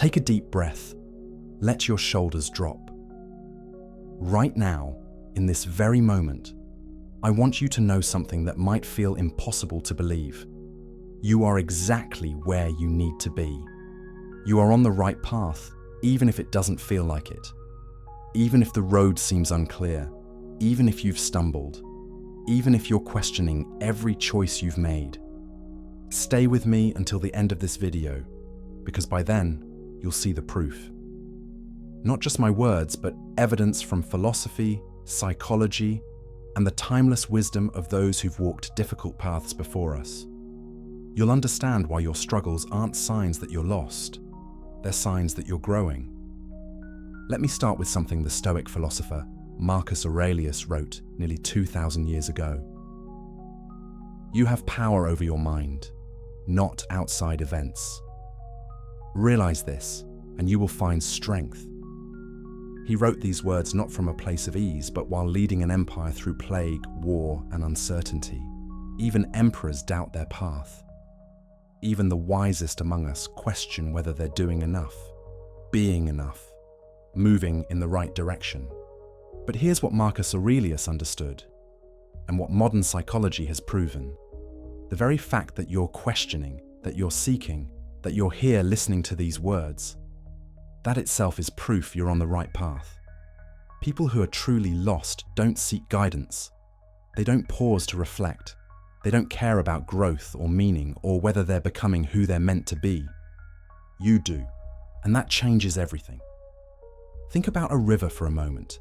Take a deep breath. Let your shoulders drop. Right now, in this very moment, I want you to know something that might feel impossible to believe. You are exactly where you need to be. You are on the right path, even if it doesn't feel like it. Even if the road seems unclear, even if you've stumbled, even if you're questioning every choice you've made. Stay with me until the end of this video, because by then, you'll see the proof. Not just my words, but evidence from philosophy, psychology, and the timeless wisdom of those who've walked difficult paths before us. You'll understand why your struggles aren't signs that you're lost. They're signs that you're growing. Let me start with something the Stoic philosopher Marcus Aurelius wrote nearly 2,000 years ago. You have power over your mind, not outside events. Realize this, and you will find strength. He wrote these words not from a place of ease, but while leading an empire through plague, war, and uncertainty. Even emperors doubt their path. Even the wisest among us question whether they're doing enough, being enough, moving in the right direction. But here's what Marcus Aurelius understood, and what modern psychology has proven. The very fact that you're questioning, that you're seeking, that you're here listening to these words, that itself is proof you're on the right path. People who are truly lost don't seek guidance. They don't pause to reflect. They don't care about growth or meaning or whether they're becoming who they're meant to be. You do, and that changes everything. Think about a river for a moment.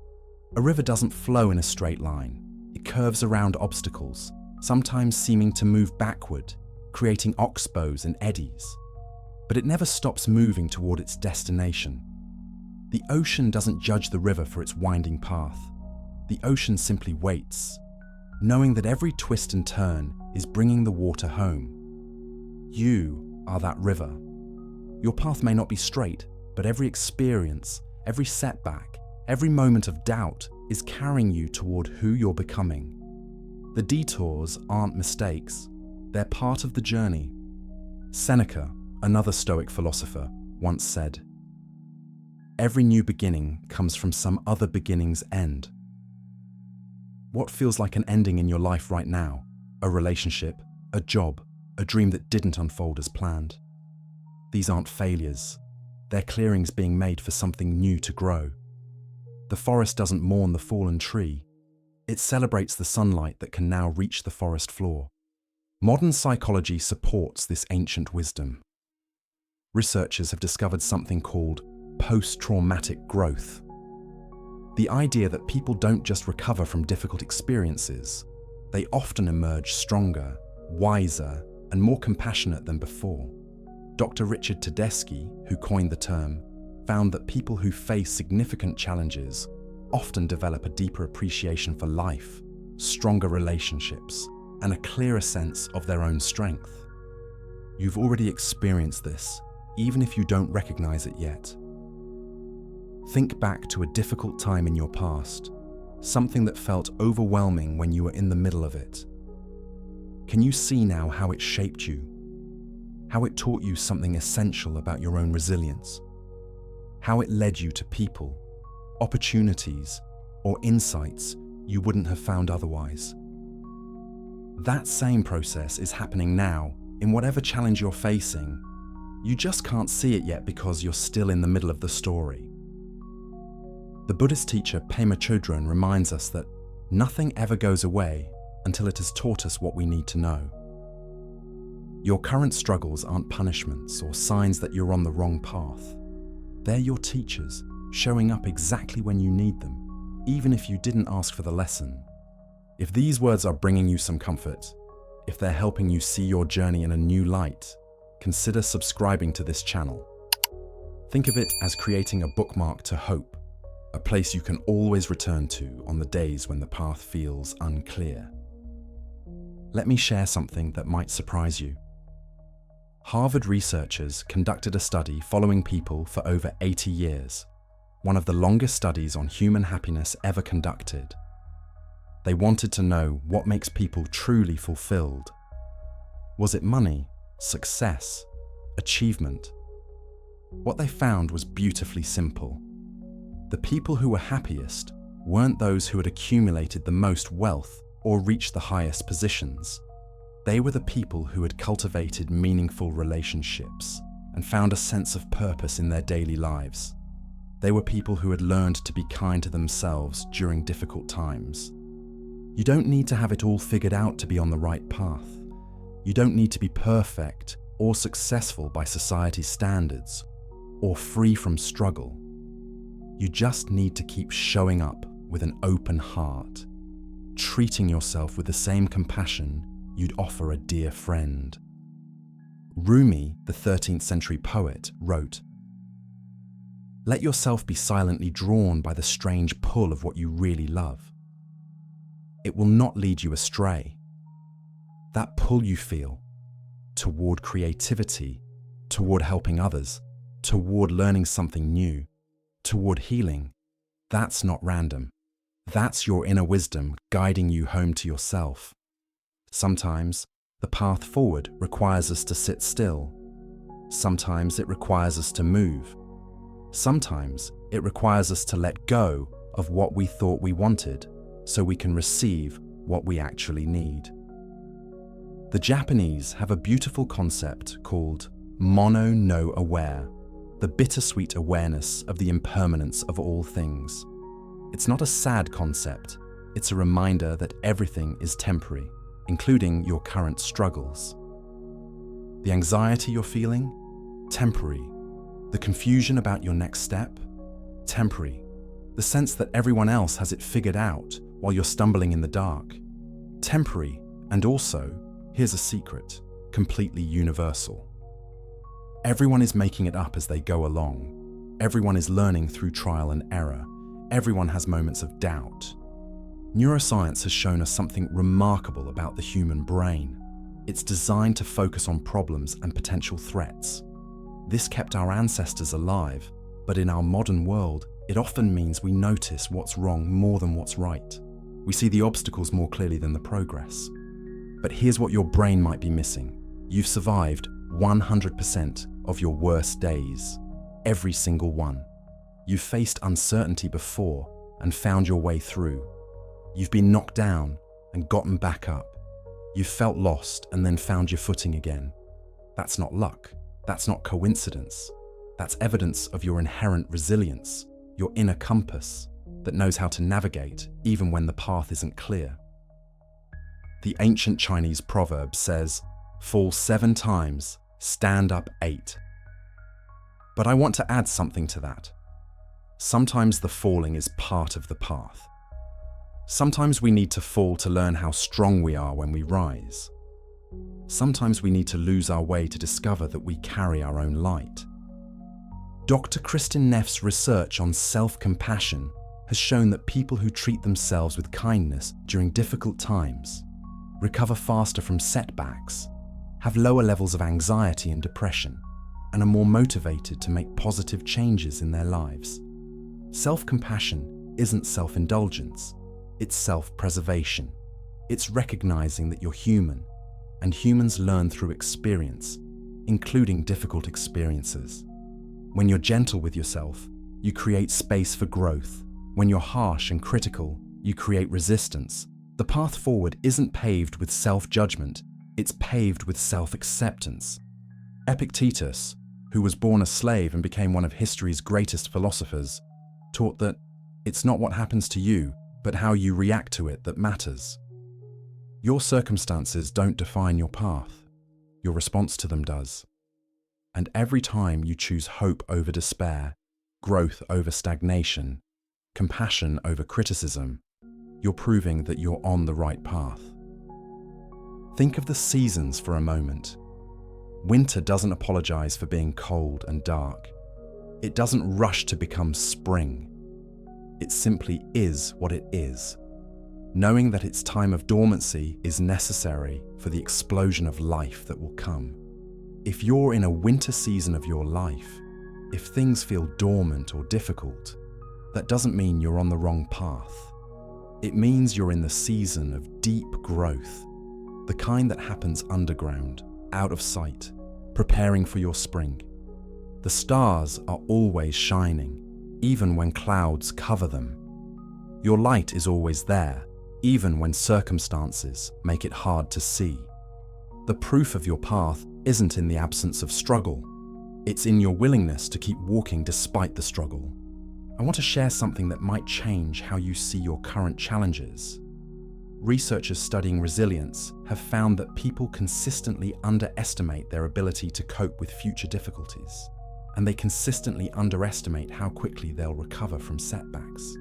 A river doesn't flow in a straight line. It curves around obstacles, sometimes seeming to move backward, creating oxbows and eddies. But it never stops moving toward its destination. The ocean doesn't judge the river for its winding path. The ocean simply waits, knowing that every twist and turn is bringing the water home. You are that river. Your path may not be straight, but every experience, every setback, every moment of doubt is carrying you toward who you're becoming. The detours aren't mistakes. They're part of the journey. Seneca, another Stoic philosopher, once said, "Every new beginning comes from some other beginning's end." What feels like an ending in your life right now? A relationship, a job, a dream that didn't unfold as planned. These aren't failures. They're clearings being made for something new to grow. The forest doesn't mourn the fallen tree. It celebrates the sunlight that can now reach the forest floor. Modern psychology supports this ancient wisdom. Researchers have discovered something called post-traumatic growth. The idea that people don't just recover from difficult experiences, they often emerge stronger, wiser, and more compassionate than before. Dr. Richard Tedeschi, who coined the term, found that people who face significant challenges often develop a deeper appreciation for life, stronger relationships, and a clearer sense of their own strength. You've already experienced this, even if you don't recognize it yet. Think back to a difficult time in your past, something that felt overwhelming when you were in the middle of it. Can you see now how it shaped you? How it taught you something essential about your own resilience? How it led you to people, opportunities, or insights you wouldn't have found otherwise? That same process is happening now in whatever challenge you're facing. You just can't see it yet because you're still in the middle of the story. The Buddhist teacher Pema Chodron reminds us that nothing ever goes away until it has taught us what we need to know. Your current struggles aren't punishments or signs that you're on the wrong path. They're your teachers, showing up exactly when you need them, even if you didn't ask for the lesson. If these words are bringing you some comfort, if they're helping you see your journey in a new light, consider subscribing to this channel. Think of it as creating a bookmark to hope, a place you can always return to on the days when the path feels unclear. Let me share something that might surprise you. Harvard researchers conducted a study following people for over 80 years, one of the longest studies on human happiness ever conducted. They wanted to know what makes people truly fulfilled. Was it money, success, achievement? What they found was beautifully simple. The people who were happiest weren't those who had accumulated the most wealth or reached the highest positions. They were the people who had cultivated meaningful relationships and found a sense of purpose in their daily lives. They were people who had learned to be kind to themselves during difficult times. You don't need to have it all figured out to be on the right path. You don't need to be perfect or successful by society's standards or free from struggle. You just need to keep showing up with an open heart, treating yourself with the same compassion you'd offer a dear friend. Rumi, the 13th century poet, wrote, "Let yourself be silently drawn by the strange pull of what you really love. It will not lead you astray. That pull you feel toward creativity, toward helping others, toward learning something new, toward healing, that's not random. That's your inner wisdom guiding you home to yourself. Sometimes the path forward requires us to sit still. Sometimes it requires us to move. Sometimes it requires us to let go of what we thought we wanted so we can receive what we actually need." The Japanese have a beautiful concept called mono no aware, the bittersweet awareness of the impermanence of all things. It's not a sad concept, it's a reminder that everything is temporary, including your current struggles. The anxiety you're feeling? Temporary. The confusion about your next step? Temporary. The sense that everyone else has it figured out while you're stumbling in the dark? Temporary, and also, here's a secret, completely universal. Everyone is making it up as they go along. Everyone is learning through trial and error. Everyone has moments of doubt. Neuroscience has shown us something remarkable about the human brain. It's designed to focus on problems and potential threats. This kept our ancestors alive, but in our modern world, it often means we notice what's wrong more than what's right. We see the obstacles more clearly than the progress. But here's what your brain might be missing. You've survived 100% of your worst days. Every single one. You've faced uncertainty before and found your way through. You've been knocked down and gotten back up. You've felt lost and then found your footing again. That's not luck. That's not coincidence. That's evidence of your inherent resilience, your inner compass that knows how to navigate even when the path isn't clear. The ancient Chinese proverb says, "Fall 7 times, stand up 8. But I want to add something to that. Sometimes the falling is part of the path. Sometimes we need to fall to learn how strong we are when we rise. Sometimes we need to lose our way to discover that we carry our own light. Dr. Kristin Neff's research on self-compassion has shown that people who treat themselves with kindness during difficult times recover faster from setbacks, have lower levels of anxiety and depression, and are more motivated to make positive changes in their lives. Self-compassion isn't self-indulgence, it's self-preservation. It's recognizing that you're human, and humans learn through experience, including difficult experiences. When you're gentle with yourself, you create space for growth. When you're harsh and critical, you create resistance. The path forward isn't paved with self-judgment, it's paved with self-acceptance. Epictetus, who was born a slave and became one of history's greatest philosophers, taught that it's not what happens to you, but how you react to it that matters. Your circumstances don't define your path, your response to them does. And every time you choose hope over despair, growth over stagnation, compassion over criticism, you're proving that you're on the right path. Think of the seasons for a moment. Winter doesn't apologize for being cold and dark. It doesn't rush to become spring. It simply is what it is, knowing that its time of dormancy is necessary for the explosion of life that will come. If you're in a winter season of your life, if things feel dormant or difficult, that doesn't mean you're on the wrong path. It means you're in the season of deep growth, the kind that happens underground, out of sight, preparing for your spring. The stars are always shining, even when clouds cover them. Your light is always there, even when circumstances make it hard to see. The proof of your path isn't in the absence of struggle. It's in your willingness to keep walking despite the struggle. I want to share something that might change how you see your current challenges. Researchers studying resilience have found that people consistently underestimate their ability to cope with future difficulties, and they consistently underestimate how quickly they'll recover from setbacks.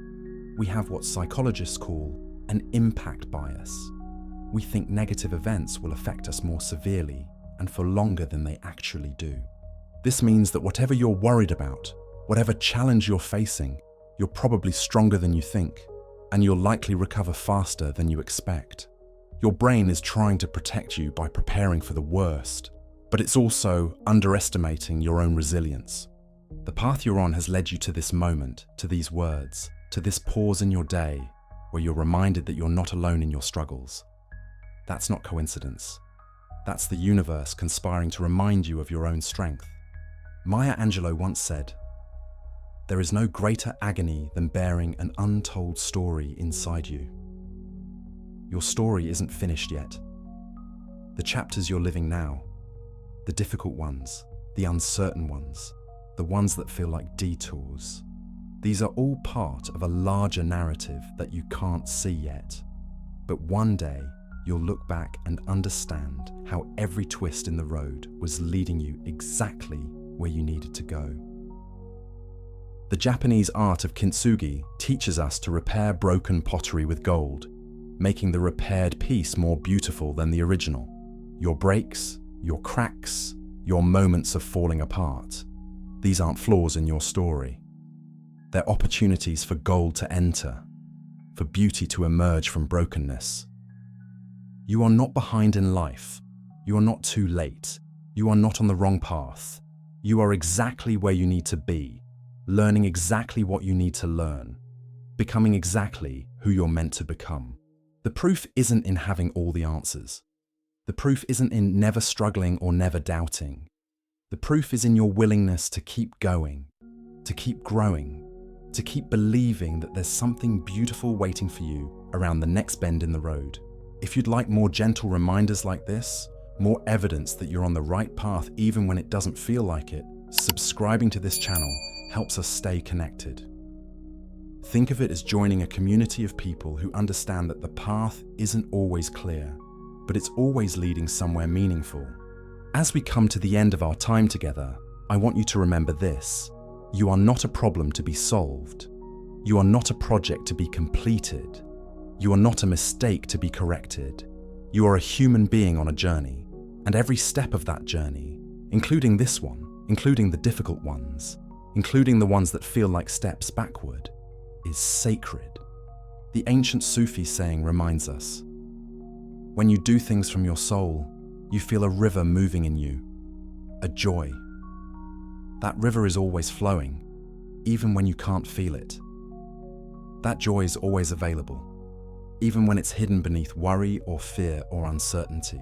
We have what psychologists call an impact bias. We think negative events will affect us more severely and for longer than they actually do. This means that whatever you're worried about, whatever challenge you're facing, you're probably stronger than you think, and you'll likely recover faster than you expect. Your brain is trying to protect you by preparing for the worst, but it's also underestimating your own resilience. The path you're on has led you to this moment, to these words, to this pause in your day where you're reminded that you're not alone in your struggles. That's not coincidence. That's the universe conspiring to remind you of your own strength. Maya Angelou once said, "There is no greater agony than bearing an untold story inside you." Your story isn't finished yet. The chapters you're living now, the difficult ones, the uncertain ones, the ones that feel like detours, these are all part of a larger narrative that you can't see yet. But one day, you'll look back and understand how every twist in the road was leading you exactly where you needed to go. The Japanese art of kintsugi teaches us to repair broken pottery with gold, making the repaired piece more beautiful than the original. Your breaks, your cracks, your moments of falling apart, these aren't flaws in your story. They're opportunities for gold to enter, for beauty to emerge from brokenness. You are not behind in life. You are not too late. You are not on the wrong path. You are exactly where you need to be, learning exactly what you need to learn, becoming exactly who you're meant to become. The proof isn't in having all the answers. The proof isn't in never struggling or never doubting. The proof is in your willingness to keep going, to keep growing, to keep believing that there's something beautiful waiting for you around the next bend in the road. If you'd like more gentle reminders like this, more evidence that you're on the right path even when it doesn't feel like it, subscribing to this channel helps us stay connected. Think of it as joining a community of people who understand that the path isn't always clear, but it's always leading somewhere meaningful. As we come to the end of our time together, I want you to remember this. You are not a problem to be solved. You are not a project to be completed. You are not a mistake to be corrected. You are a human being on a journey, and every step of that journey, including this one, including the difficult ones, including the ones that feel like steps backward, is sacred. The ancient Sufi saying reminds us, when you do things from your soul, you feel a river moving in you, a joy. That river is always flowing, even when you can't feel it. That joy is always available, even when it's hidden beneath worry or fear or uncertainty.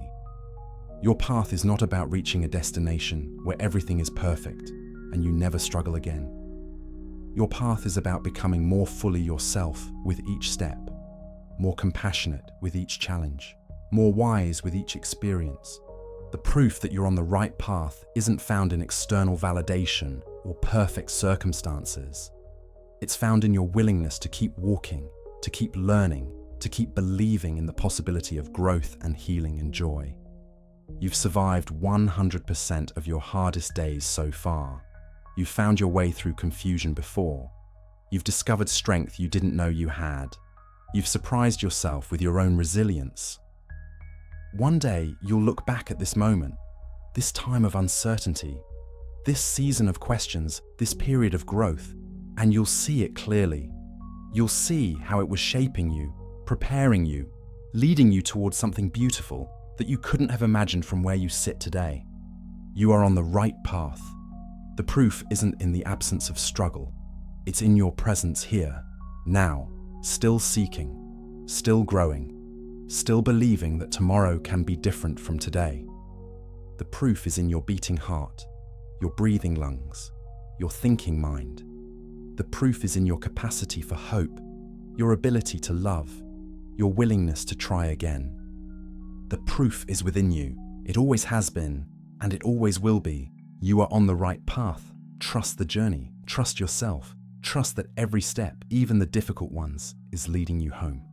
Your path is not about reaching a destination where everything is perfect and you never struggle again. Your path is about becoming more fully yourself with each step, more compassionate with each challenge, more wise with each experience. The proof that you're on the right path isn't found in external validation or perfect circumstances. It's found in your willingness to keep walking, to keep learning, to keep believing in the possibility of growth and healing and joy. You've survived 100% of your hardest days so far. You've found your way through confusion before. You've discovered strength you didn't know you had. You've surprised yourself with your own resilience. One day, you'll look back at this moment, this time of uncertainty, this season of questions, this period of growth, and you'll see it clearly. You'll see how it was shaping you, preparing you, leading you towards something beautiful that you couldn't have imagined from where you sit today. You are on the right path. The proof isn't in the absence of struggle. It's in your presence here, now, still seeking, still growing, still believing that tomorrow can be different from today. The proof is in your beating heart, your breathing lungs, your thinking mind. The proof is in your capacity for hope, your ability to love, your willingness to try again. The proof is within you. It always has been, and it always will be. You are on the right path. Trust the journey. Trust yourself. Trust that every step, even the difficult ones, is leading you home.